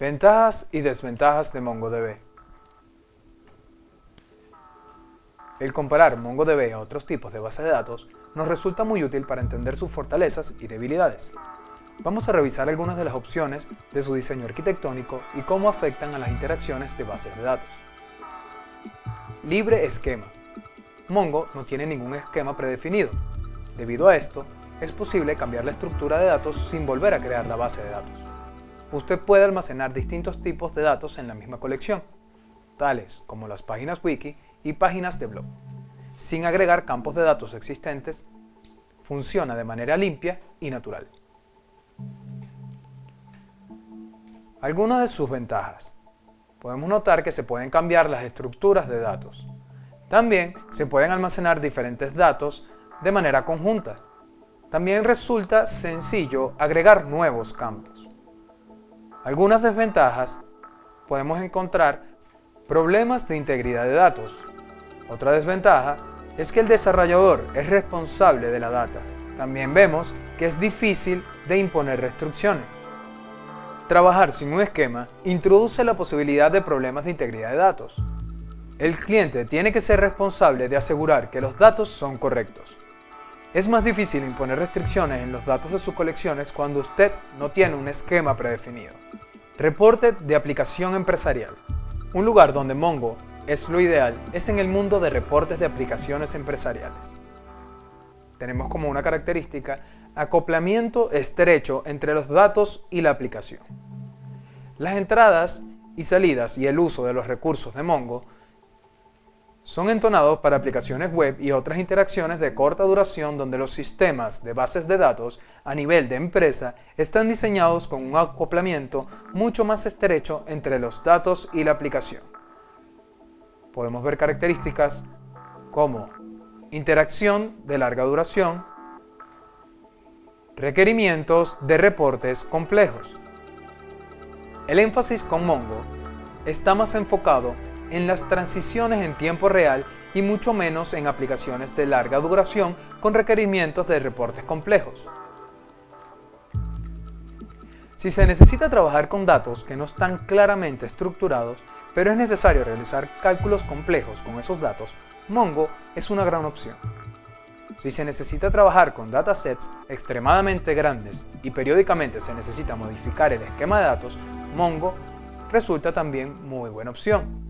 Ventajas y desventajas de MongoDB. El comparar MongoDB a otros tipos de bases de datos nos resulta muy útil para entender sus fortalezas y debilidades. Vamos a revisar algunas de las opciones de su diseño arquitectónico y cómo afectan a las interacciones de bases de datos. Libre esquema. Mongo no tiene ningún esquema predefinido. Debido a esto, es posible cambiar la estructura de datos sin volver a crear la base de datos. Usted puede almacenar distintos tipos de datos en la misma colección, tales como las páginas wiki y páginas de blog. Sin agregar campos de datos existentes, funciona de manera limpia y natural. Algunas de sus ventajas. Podemos notar que se pueden cambiar las estructuras de datos. También se pueden almacenar diferentes datos de manera conjunta. También resulta sencillo agregar nuevos campos. Algunas desventajas: podemos encontrar problemas de integridad de datos. Otra desventaja es que el desarrollador es responsable de la data. También vemos que es difícil de imponer restricciones. Trabajar sin un esquema introduce la posibilidad de problemas de integridad de datos. El cliente tiene que ser responsable de asegurar que los datos son correctos. Es más difícil imponer restricciones en los datos de sus colecciones cuando usted no tiene un esquema predefinido. Reporte de aplicación empresarial. Un lugar donde Mongo es lo ideal es en el mundo de reportes de aplicaciones empresariales. Tenemos como una característica acoplamiento estrecho entre los datos y la aplicación. Las entradas y salidas y el uso de los recursos de Mongo son entonados para aplicaciones web y otras interacciones de corta duración donde los sistemas de bases de datos a nivel de empresa están diseñados con un acoplamiento mucho más estrecho entre los datos y la aplicación. Podemos ver características como interacción de larga duración, requerimientos de reportes complejos. El énfasis con Mongo está más enfocado en las transiciones en tiempo real y mucho menos en aplicaciones de larga duración con requerimientos de reportes complejos. Si se necesita trabajar con datos que no están claramente estructurados, pero es necesario realizar cálculos complejos con esos datos, Mongo es una gran opción. Si se necesita trabajar con datasets extremadamente grandes y periódicamente se necesita modificar el esquema de datos, Mongo resulta también muy buena opción.